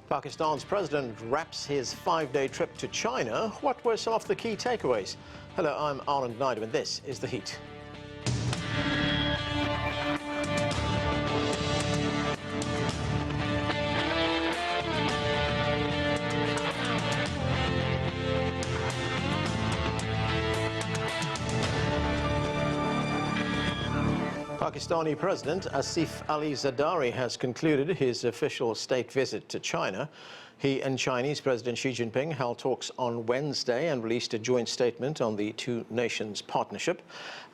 Pakistan's president wraps his 5-day trip to China. What were some of the key takeaways? Hello, I'm Anand Naidu, and this is The Heat. Pakistani President Asif Zardari has concluded his official state visit to China. He and Chinese President Xi Jinping held talks on Wednesday and released a joint statement on the two nations' partnership.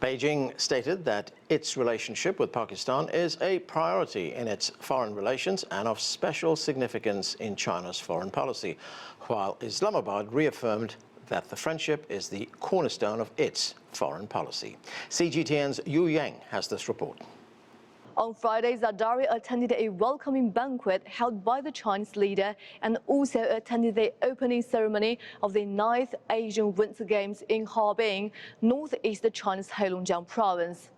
Beijing stated that its relationship with Pakistan is a priority in its foreign relations and of special significance in China's foreign policy, while Islamabad reaffirmed that the friendship is the cornerstone of its foreign policy. CGTN's Yu Yang has this report. On Friday, Zardari attended a welcoming banquet held by the Chinese leader and also attended the opening ceremony of the 9th Asian Winter Games in Harbin, northeast China's Heilongjiang province.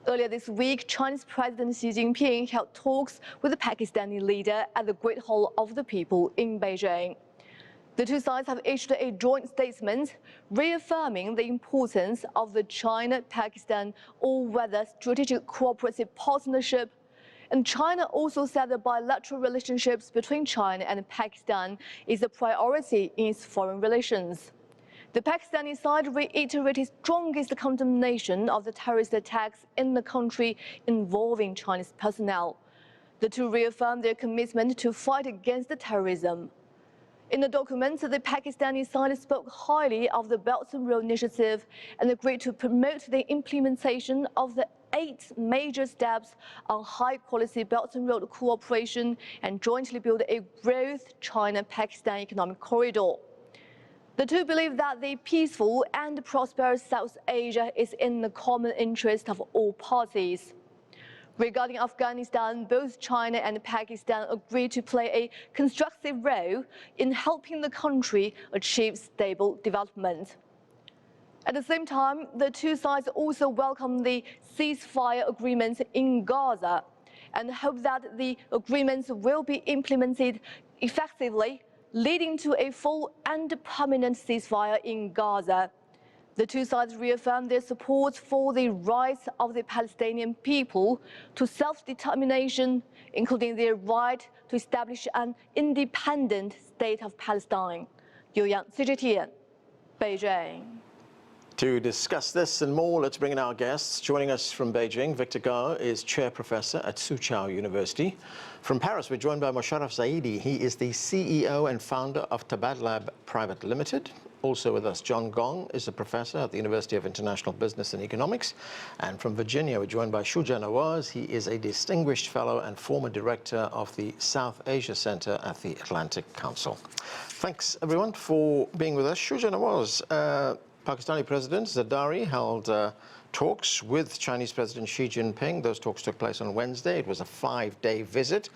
Earlier this week, Chinese President Xi Jinping held talks with the Pakistani leader at the Great Hall of the People in Beijing. The two sides have issued a joint statement reaffirming the importance of the China-Pakistan all-weather strategic cooperative partnership. And China also said that bilateral relationships between China and Pakistan is a priority in its foreign relations. The Pakistani side reiterated strongest condemnation of the terrorist attacks in the country involving Chinese personnel. The two reaffirmed their commitment to fight against terrorism. In the document, the Pakistani side spoke highly of the Belt and Road Initiative and agreed to promote the implementation of the 8 major steps on high-quality Belt and Road cooperation and jointly build a growth China-Pakistan economic corridor. The two believe that the peaceful and prosperous South Asia is in the common interest of all parties. Regarding Afghanistan, both China and Pakistan agreed to play a constructive role in helping the country achieve stable development. At the same time, the two sides also welcomed the ceasefire agreement in Gaza and hope that the agreements will be implemented effectively, leading to a full and permanent ceasefire in Gaza. The two sides reaffirmed their support for the rights of the Palestinian people to self-determination, including their right to establish an independent state of Palestine. Yu Yang, CGTN, Beijing. To discuss this and more, let's bring in our guests. Joining us from Beijing, Victor Gao is Chair Professor at Soochow University. From Paris, we're joined by Mosharraf Zaidi. He is the CEO and founder of Tabadlab Private Limited. Also with us, Gong is a professor at the University of International Business and Economics. And from Virginia, we're joined by Shuja Nawaz. He is a distinguished fellow and former director of the South Asia Center at the Atlantic Council. Thanks, everyone, for being with us. Shuja Nawaz, Pakistani President Zardari held talks with Chinese President Xi Jinping. Those talks took place on Wednesday. It was a 5-day visit.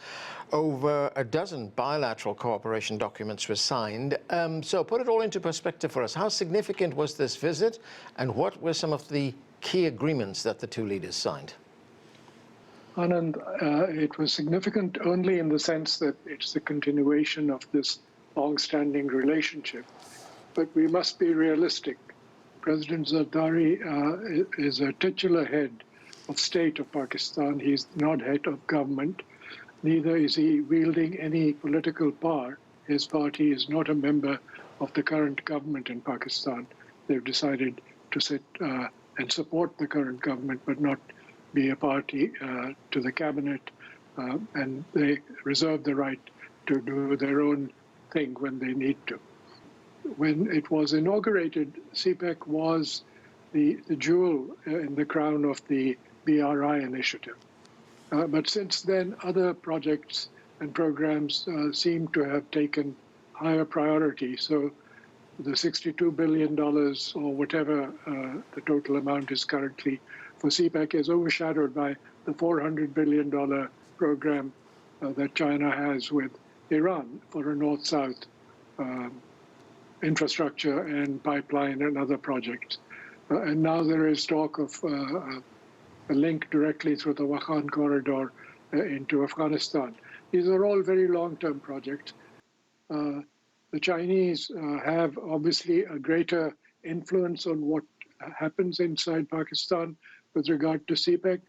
Over a dozen bilateral cooperation documents were signed. So put it all into perspective for us. How significant was this visit, and what were some of the key agreements that the two leaders signed? Anand, it was significant only in the sense that it's the continuation of this long-standing relationship. But we must be realistic. President Zardari is a titular head of state of Pakistan. He's not head of government. Neither is he wielding any political power. His party is not a member of the current government in Pakistan. They've decided to sit and support the current government, but not be a party to the cabinet. And they reserve the right to do their own thing when they need to. When it was inaugurated, CPAC was the jewel in the crown of the BRI initiative. But since then, other projects and programs seem to have taken higher priority. So the $62 billion or whatever the total amount is currently for CPAC is overshadowed by the $400 billion program that China has with Iran for a north-south infrastructure and pipeline and other projects. And now there is talk of a link directly through the Wakhan corridor into Afghanistan. These are all very long-term projects, The Chinese have obviously a greater influence on what happens inside Pakistan with regard to CPAC,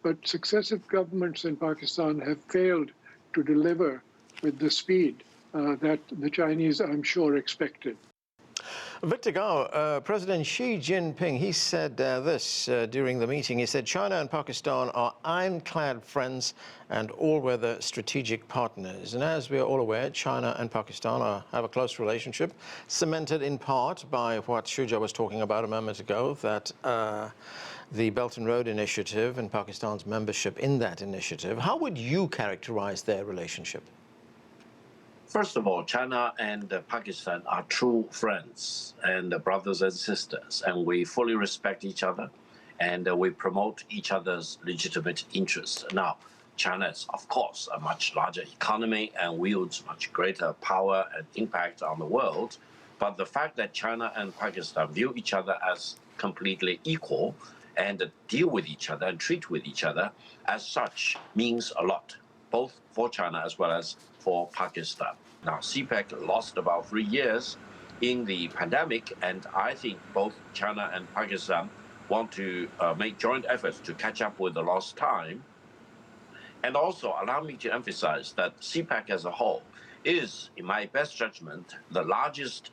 but successive governments in Pakistan have failed to deliver with the speed that the Chinese, I'm sure, expected. Victor Gao, President Xi Jinping, he said this during the meeting. He said China and Pakistan are ironclad friends and all-weather strategic partners. And as we are all aware, China and Pakistan have a close relationship, cemented in part by what Shuja was talking about a moment ago, that the Belt and Road Initiative and Pakistan's membership in that initiative. How would you characterize their relationship? First of all, China and Pakistan are true friends and brothers and sisters, and we fully respect each other, and we promote each other's legitimate interests. Now, China is, of course, a much larger economy and wields much greater power and impact on the world, but the fact that China and Pakistan view each other as completely equal and deal with each other and treat with each other as such means a lot, both for China as well as for Pakistan. Now, CPAC lost about 3 years in the pandemic, and I think both China and Pakistan want to make joint efforts to catch up with the lost time. And also, allow me to emphasize that CPAC as a whole is, in my best judgment, the largest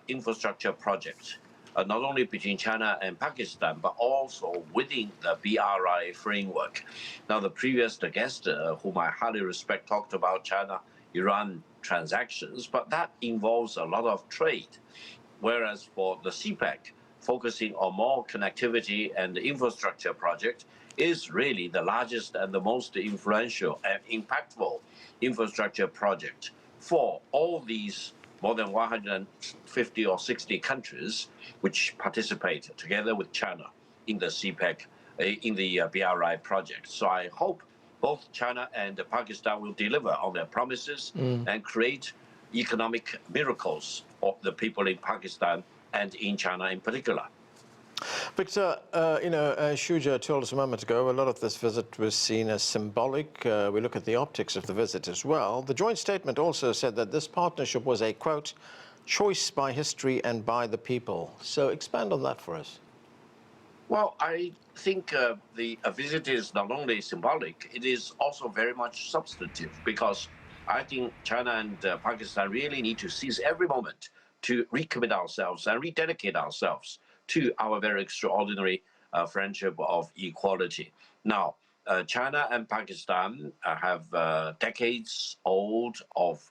infrastructure project, not only between China and Pakistan, but also within the BRI framework. Now, the previous guest, whom I highly respect, talked about China-Iran transactions, but that involves a lot of trade. Whereas for the CPAC, focusing on more connectivity and the infrastructure project is really the largest and the most influential and impactful infrastructure project for all these more than 150 or 60 countries which participate together with China in the CPAC, in the BRI project. So I hope both China and Pakistan will deliver on their promises and create economic miracles for the people in Pakistan and in China in particular. Victor, as Shuja told us a moment ago, a lot of this visit was seen as symbolic. We look at the optics of the visit as well. The joint statement also said that this partnership was a, quote, choice by history and by the people. So expand on that for us. Well, I think the visit is not only symbolic, it is also very much substantive, because I think China and Pakistan really need to seize every moment to recommit ourselves and rededicate ourselves to our very extraordinary friendship of equality. Now, China and Pakistan have decades old of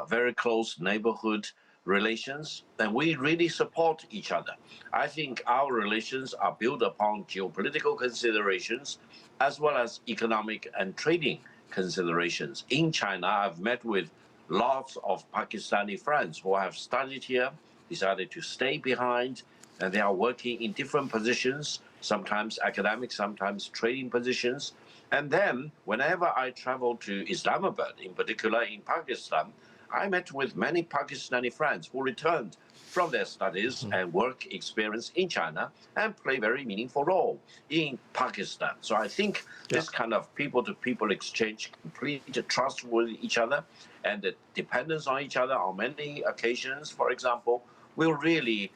very close neighborhood relations, and we really support each other. I think our relations are built upon geopolitical considerations as well as economic and trading considerations. In China, I've met with lots of Pakistani friends who have studied here, decided to stay behind, and they are working in different positions, sometimes academic, sometimes trading positions. And then whenever I travel to Islamabad, in particular in Pakistan, I met with many Pakistani friends who returned from their studies and work experience in China and play a very meaningful role in Pakistan. So I think this kind of people-to-people exchange, complete trust with each other and the dependence on each other on many occasions, for example, will really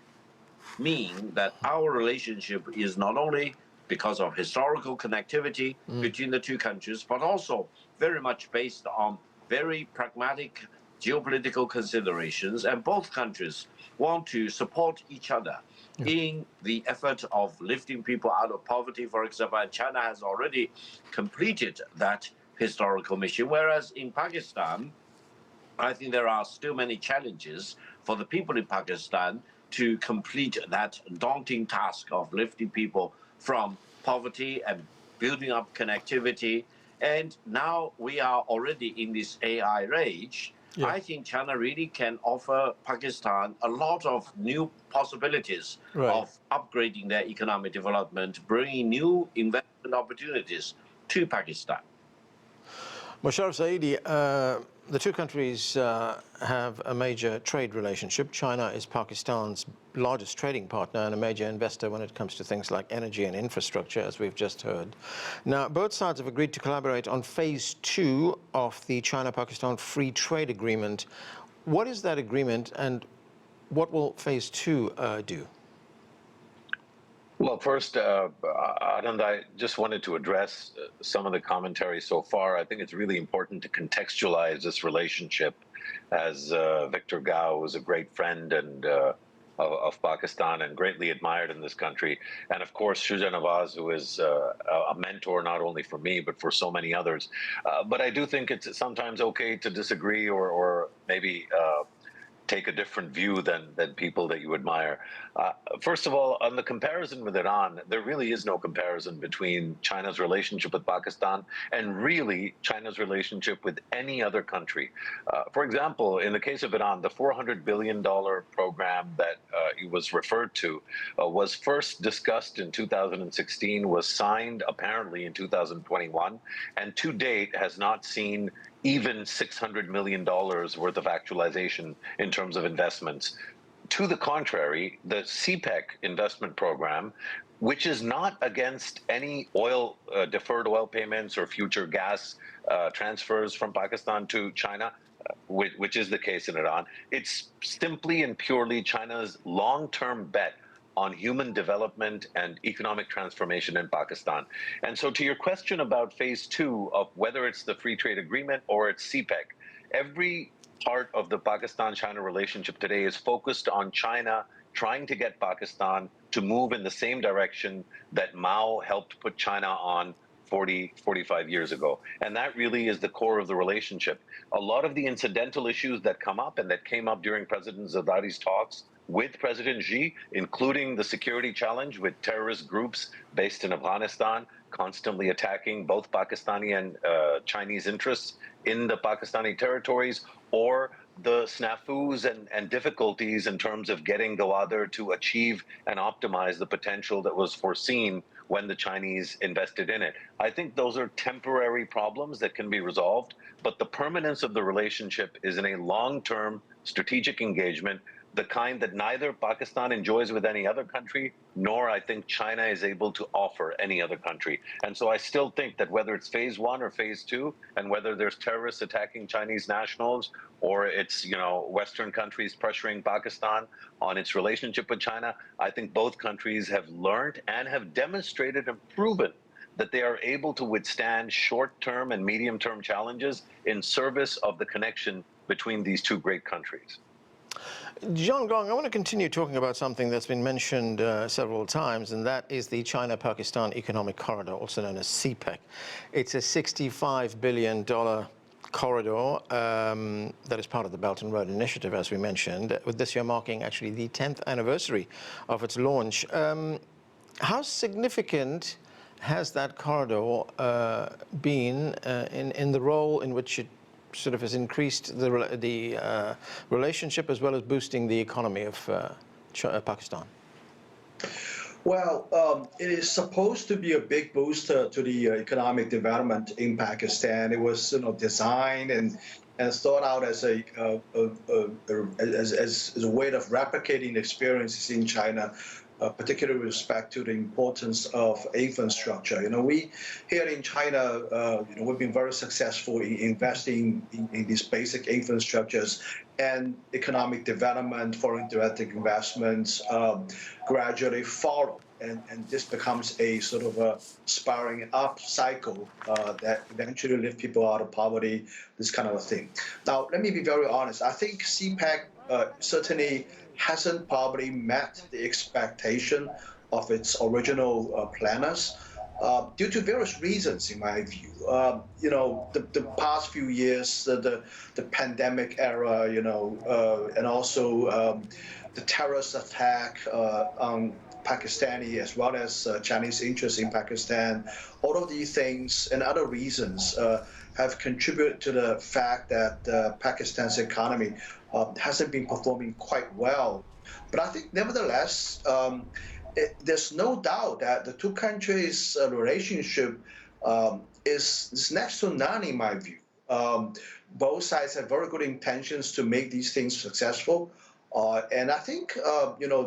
mean that our relationship is not only because of historical connectivity between the two countries, but also very much based on very pragmatic geopolitical considerations, and both countries want to support each other in the effort of lifting people out of poverty, for example, and China has already completed that historical mission, whereas in Pakistan, I think there are still many challenges for the people in Pakistan to complete that daunting task of lifting people from poverty and building up connectivity. And now we are already in this AI age. I think China really can offer Pakistan a lot of new possibilities of upgrading their economic development, bringing new investment opportunities to Pakistan. Mosharraf Zaidi, the two countries have a major trade relationship. China is Pakistan's largest trading partner and a major investor when it comes to things like energy and infrastructure, as we've just heard. Now, both sides have agreed to collaborate on phase 2 of the China-Pakistan Free Trade Agreement. What is that agreement, and what will phase 2 do? Well, first, Anand, I just wanted to address some of the commentary so far. I think it's really important to contextualize this relationship, as Victor Gao was a great friend and of Pakistan and greatly admired in this country. And of course, Shuja Nawaz, who is a mentor not only for me, but for so many others. But I do think it's sometimes okay to disagree or maybe take a different view than people that you admire. First of all, on the comparison with Iran, there really is no comparison between China's relationship with Pakistan and really China's relationship with any other country. For example, in the case of Iran, the $400 billion program that was referred to was first discussed in 2016, was signed apparently in 2021, and to date has not seen even $600 million worth of actualization in terms of investments. To the contrary, the CPAC investment program, which is not against any oil, deferred oil payments or future gas transfers from Pakistan to China, which is the case in Iran, it's simply and purely China's long-term bet on human development and economic transformation in Pakistan. And so to your question about phase 2 of whether it's the free trade agreement or it's CPEC, every part of the Pakistan-China relationship today is focused on China trying to get Pakistan to move in the same direction that Mao helped put China on 40, 45 years ago. And that really is the core of the relationship. A lot of the incidental issues that come up and that came up during President Zardari's talks with President Xi, including the security challenge with terrorist groups based in Afghanistan, constantly attacking both Pakistani and Chinese interests in the Pakistani territories, or the snafus and difficulties in terms of getting Gwadar to achieve and optimize the potential that was foreseen when the Chinese invested in it. I think those are temporary problems that can be resolved, but the permanence of the relationship is in a long-term strategic engagement, the kind that neither Pakistan enjoys with any other country, nor I think China is able to offer any other country. And so I still think that whether it's phase 1 or phase 2, and whether there's terrorists attacking Chinese nationals, or it's, Western countries pressuring Pakistan on its relationship with China, I think both countries have learned and have demonstrated and proven that they are able to withstand short-term and medium-term challenges in service of the connection between these two great countries. John Gong, I want to continue talking about something that's been mentioned several times, and that is the China-Pakistan Economic Corridor, also known as CPEC. It's a $65 billion corridor that is part of the Belt and Road Initiative, as we mentioned, with this year marking actually the 10th anniversary of its launch. How significant has that corridor been in the role in which it sort of has increased the relationship as well as boosting the economy of Pakistan? Well, it is supposed to be a big booster to the economic development in Pakistan. It was, designed and thought out as a way of replicating experiences in China, particularly with respect to the importance of infrastructure. We here in China, we've been very successful in investing in these basic infrastructures, and economic development, foreign direct investments gradually follow. And this becomes a sort of a spiraling up cycle that eventually lifts people out of poverty, this kind of a thing. Now, let me be very honest. I think CPAC certainly hasn't probably met the expectation of its original planners due to various reasons, in my view. The past few years, the pandemic era, and also the terrorist attack on Pakistani as well as Chinese interests in Pakistan, all of these things and other reasons have contributed to the fact that Pakistan's economy hasn't been performing quite well. But I think nevertheless, there's no doubt that the two countries' relationship is next to none in my view. Both sides have very good intentions to make these things successful. And I think,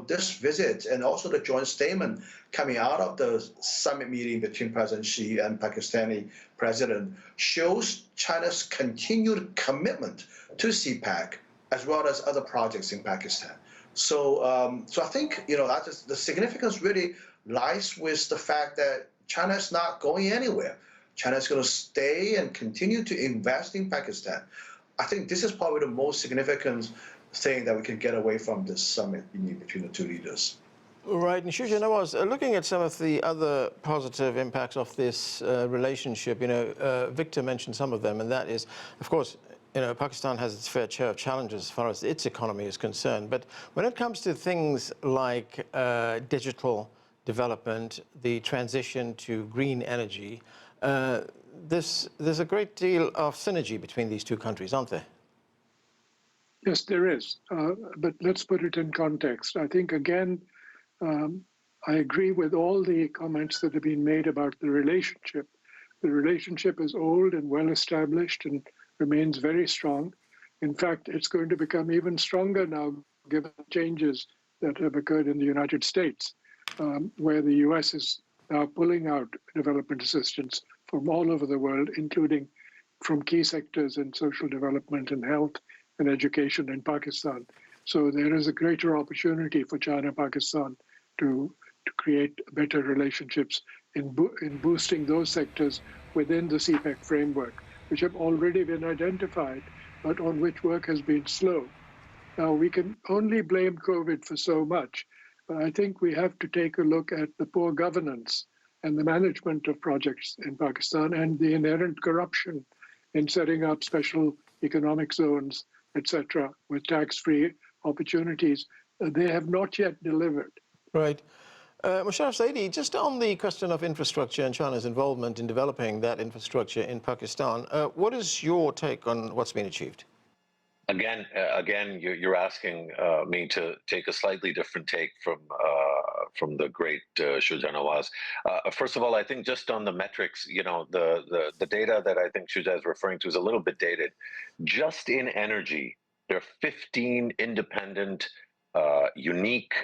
this visit and also the joint statement coming out of the summit meeting between President Xi and Pakistani President shows China's continued commitment to CPAC as well as other projects in Pakistan. So I think, the significance really lies with the fact that China is not going anywhere. China is going to stay and continue to invest in Pakistan. I think this is probably the most significant thing that we can get away from this summit between the two leaders. Right, and Shuja, Nawaz, looking at some of the other positive impacts of this relationship, Victor mentioned some of them, and that is, of course, Pakistan has its fair share of challenges as far as its economy is concerned. But when it comes to things like digital development, the transition to green energy, there's a great deal of synergy between these two countries, aren't there? Yes, there is. But let's put it in context. I think, again, I agree with all the comments that have been made about the relationship. The relationship is old and well established and remains very strong. In fact, it's going to become even stronger now, given the changes that have occurred in the United States, where the US is now pulling out development assistance from all over the world, including from key sectors in social development and health and education in Pakistan. So there is a greater opportunity for China-Pakistan to create better relationships in boosting those sectors within the CPAC framework, which have already been identified, but on which work has been slow. Now, we can only blame COVID for so much, but I think we have to take a look at the poor governance and the management of projects in Pakistan and the inherent corruption in setting up special economic zones, etc., with tax-free opportunities. They have not yet delivered. Right. Mosharraf, Zaidi, just on the question of infrastructure and China's involvement in developing that infrastructure in Pakistan, what is your take on what's been achieved? Again, you're asking me to take a slightly different take from the great Shuja Nawaz. First of all, I think just on the metrics, the data that I think Shuja is referring to is a little bit dated. Just in energy, there are 15 independent, unique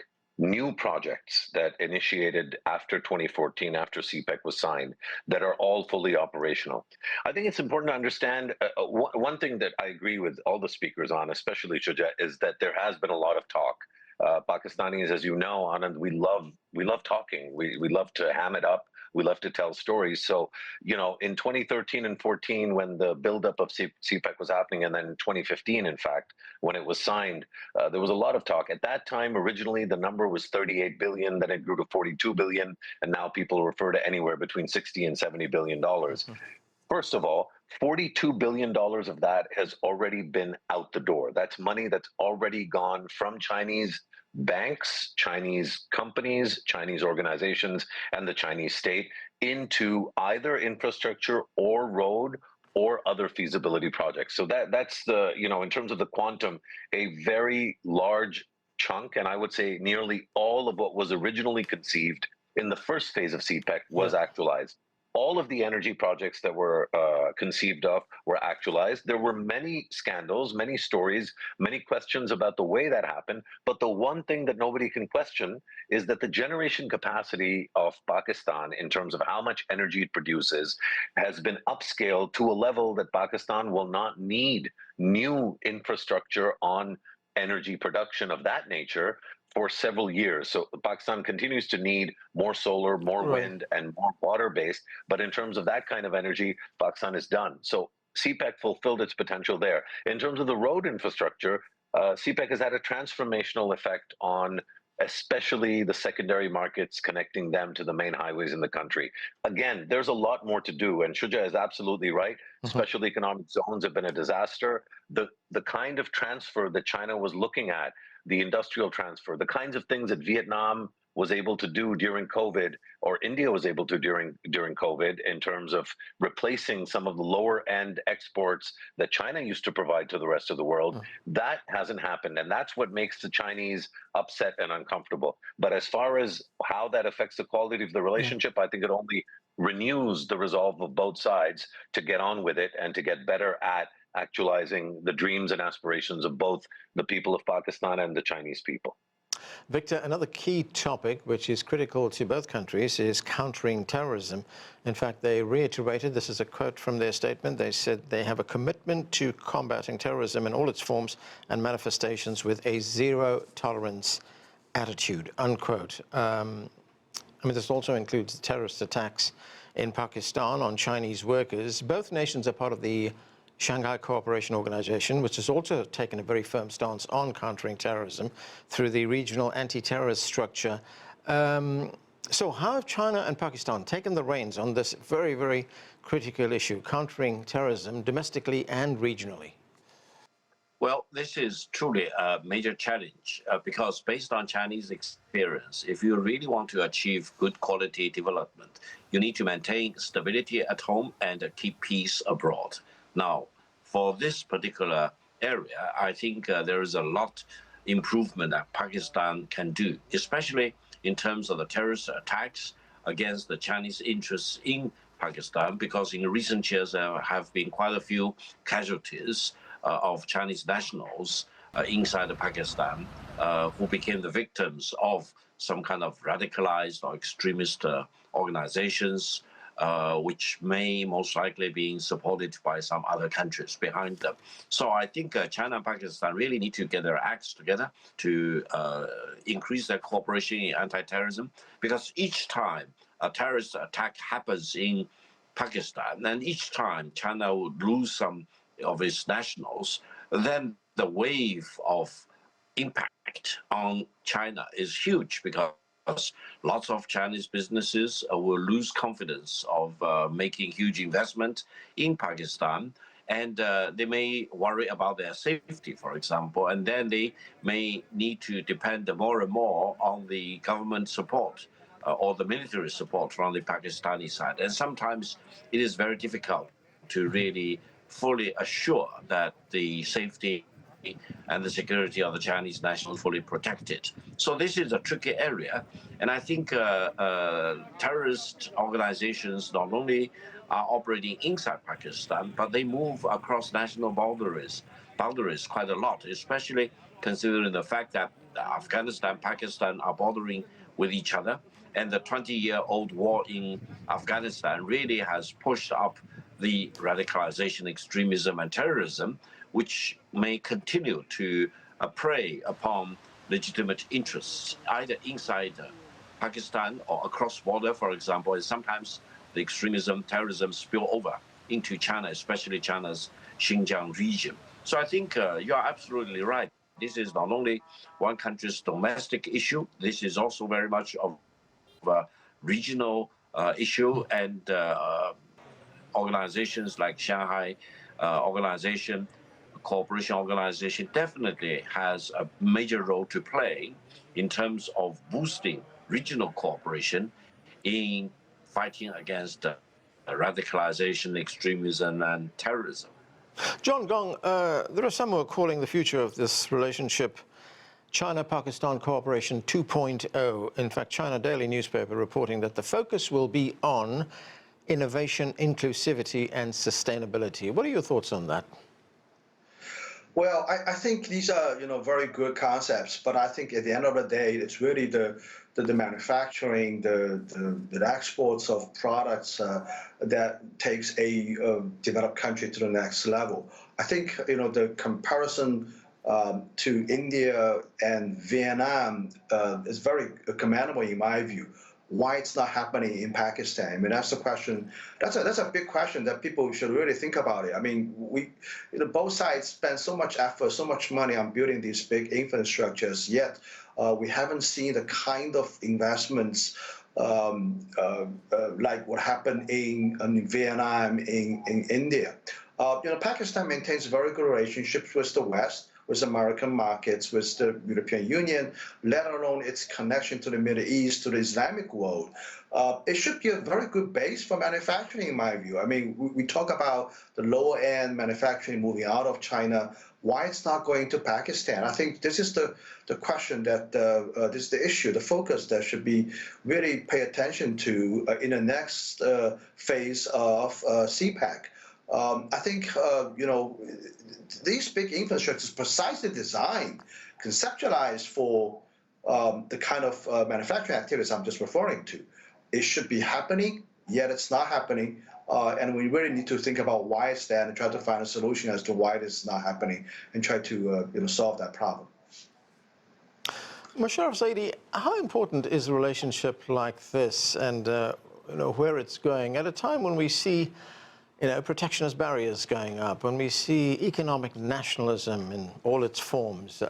new projects that initiated after 2014, after CPAC was signed, that are all fully operational. I think it's important to understand one thing that I agree with all the speakers on, especially Shuja, is that there has been a lot of talk. Pakistanis, as you know, Anand, we love talking. We love to ham it up. We love to tell stories. So, in 2013 and 14, when the buildup of CPAC was happening, and then in 2015, in fact, when it was signed, there was a lot of talk. At that time, originally, the number was 38 billion, then it grew to 42 billion, and now people refer to anywhere between 60 and 70 billion dollars. First of all, $42 billion of that has already been out the door. That's money that's already gone from Chinese banks, Chinese companies, Chinese organizations, and the Chinese state into either infrastructure or road or other feasibility projects. So that's the, in terms of the quantum, a very large chunk, and I would say nearly all of what was originally conceived in the first phase of CPAC was actualized. All of the energy projects that were conceived of were actualized. There were many scandals, many stories, many questions about the way that happened. But the one thing that nobody can question is that the generation capacity of Pakistan in terms of how much energy it produces has been upscaled to a level that Pakistan will not need new infrastructure on energy production of that nature for several years. So Pakistan continues to need more solar, more wind, and more water-based. But in terms of that kind of energy, Pakistan is done. So CPAC fulfilled its potential there. In terms of the road infrastructure, CPAC has had a transformational effect on especially the secondary markets, connecting them to the main highways in the country. Again, there's a lot more to do, and Shuja is absolutely right. Special economic zones have been a disaster. The kind of transfer that China was looking at, the industrial transfer, the kinds of things that Vietnam was able to do during COVID, or India was able to during COVID, in terms of replacing some of the lower end exports that China used to provide to the rest of the world, that hasn't happened. And that's what makes the Chinese upset and uncomfortable. But as far as how that affects the quality of the relationship, I think it only renews the resolve of both sides to get on with it and to get better at actualizing the dreams and aspirations of both the people of Pakistan and the Chinese people. Victor, another key topic which is critical to both countries is countering terrorism. In fact, they reiterated, this is a quote from their statement, they said they have a commitment to combating terrorism in all its forms and manifestations with a zero-tolerance attitude, unquote. This also includes terrorist attacks in Pakistan on Chinese workers. Both nations are part of the Shanghai Cooperation Organization, which has also taken a very firm stance on countering terrorism through the regional anti-terrorist structure. So how have China and Pakistan taken the reins on this very, very critical issue, countering terrorism domestically and regionally? Well, this is truly a major challenge because based on Chinese experience, if you really want to achieve good quality development, you need to maintain stability at home and keep peace abroad. Now, for this particular area, I think there is a lot improvement that Pakistan can do, especially in terms of the terrorist attacks against the Chinese interests in Pakistan, because in recent years there have been quite a few casualties of Chinese nationals inside of Pakistan who became the victims of some kind of radicalized or extremist organizations, which may most likely be supported by some other countries behind them. So I think China and Pakistan really need to get their acts together to increase their cooperation in anti-terrorism, because each time a terrorist attack happens in Pakistan, and each time China would lose some of its nationals, then the wave of impact on China is huge, because lots of Chinese businesses will lose confidence of making huge investment in Pakistan, and they may worry about their safety, for example, and then they may need to depend more and more on the government support or the military support from the Pakistani side. And sometimes it is very difficult to really fully assure that the safety and the security of the Chinese nationals is fully protected. So this is a tricky area. And I think terrorist organizations not only are operating inside Pakistan, but they move across national boundaries quite a lot, especially considering the fact that Afghanistan and Pakistan are bordering with each other. And the 20-year-old war in Afghanistan really has pushed up the radicalization, extremism, and terrorism, which may continue to prey upon legitimate interests, either inside Pakistan or across border, for example. And sometimes the extremism, terrorism spill over into China, especially China's Xinjiang region. So I think you are absolutely right. This is not only one country's domestic issue, this is also very much of a regional issue, and organizations like Shanghai Cooperation Organization definitely has a major role to play in terms of boosting regional cooperation in fighting against radicalization, extremism, and terrorism. John Gong, there are some who are calling the future of this relationship China-Pakistan Cooperation 2.0. In fact, China Daily newspaper reporting that the focus will be on innovation, inclusivity, and sustainability. What are your thoughts on that? Well, I think these are, very good concepts, but I think at the end of the day, it's really the manufacturing, the exports of products that takes a developed country to the next level. I think, the comparison to India and Vietnam is very commendable in my view. Why it's not happening in Pakistan? I mean, that's the question. That's a big question that people should really think about it. I mean, both sides spend so much effort, so much money on building these big infrastructures, yet we haven't seen the kind of investments like what happened in Vietnam, in India. Pakistan maintains very good relationships with the West, with American markets, with the European Union, let alone its connection to the Middle East, to the Islamic world. It should be a very good base for manufacturing, in my view. I mean, we talk about the lower-end manufacturing moving out of China, why it's not going to Pakistan? I think this is the question that this is the issue, the focus that should be really pay attention to in the next phase of CPAC. I think these big infrastructures precisely designed, conceptualized for the kind of manufacturing activities I'm just referring to. It should be happening, yet it's not happening. And we really need to think about why it's there and try to find a solution as to why this is not happening and try to solve that problem. Mosharraf, Zaidi, how important is a relationship like this and where it's going at a time when we see protectionist barriers going up, when we see economic nationalism in all its forms?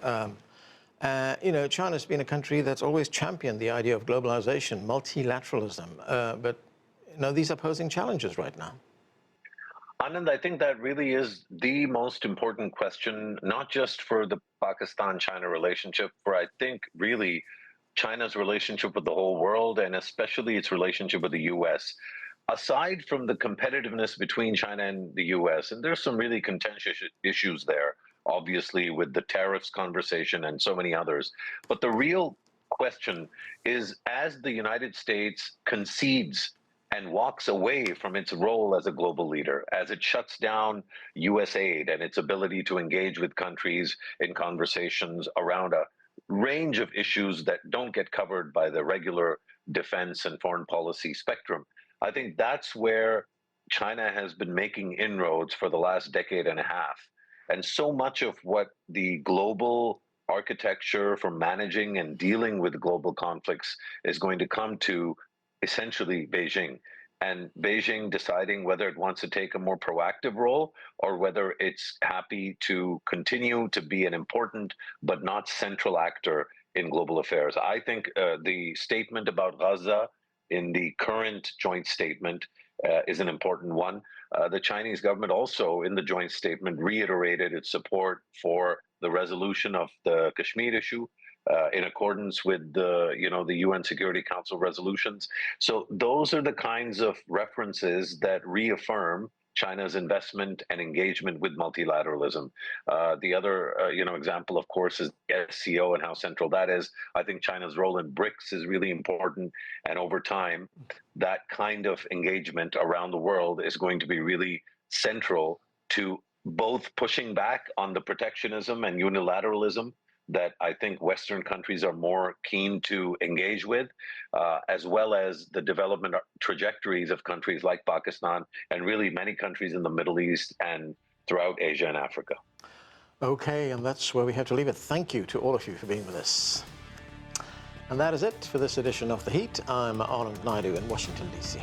China's been a country that's always championed the idea of globalization, multilateralism, but these are posing challenges right now. Anand, I think that really is the most important question, not just for the Pakistan-China relationship, for I think really China's relationship with the whole world and especially its relationship with the U.S. Aside from the competitiveness between China and the U.S., and there's some really contentious issues there, obviously with the tariffs conversation and so many others, but the real question is, as the United States concedes and walks away from its role as a global leader, as it shuts down U.S. aid and its ability to engage with countries in conversations around a range of issues that don't get covered by the regular defense and foreign policy spectrum, I think that's where China has been making inroads for the last decade and a half. And so much of what the global architecture for managing and dealing with global conflicts is going to come to essentially Beijing, and Beijing deciding whether it wants to take a more proactive role or whether it's happy to continue to be an important but not central actor in global affairs. I think the statement about Gaza in the current joint statement is an important one. The Chinese government also in the joint statement reiterated its support for the resolution of the Kashmir issue, in accordance with the UN Security Council resolutions. So those are the kinds of references that reaffirm China's investment and engagement with multilateralism. The other example, of course, is SCO and how central that is. I think China's role in BRICS is really important, and over time, that kind of engagement around the world is going to be really central to both pushing back on the protectionism and unilateralism that I think Western countries are more keen to engage with, as well as the development trajectories of countries like Pakistan and really many countries in the Middle East and throughout Asia and Africa. Okay, and that's where we have to leave it. Thank you to all of you for being with us. And that is it for this edition of The Heat. I'm Anand Naidu in Washington, D.C.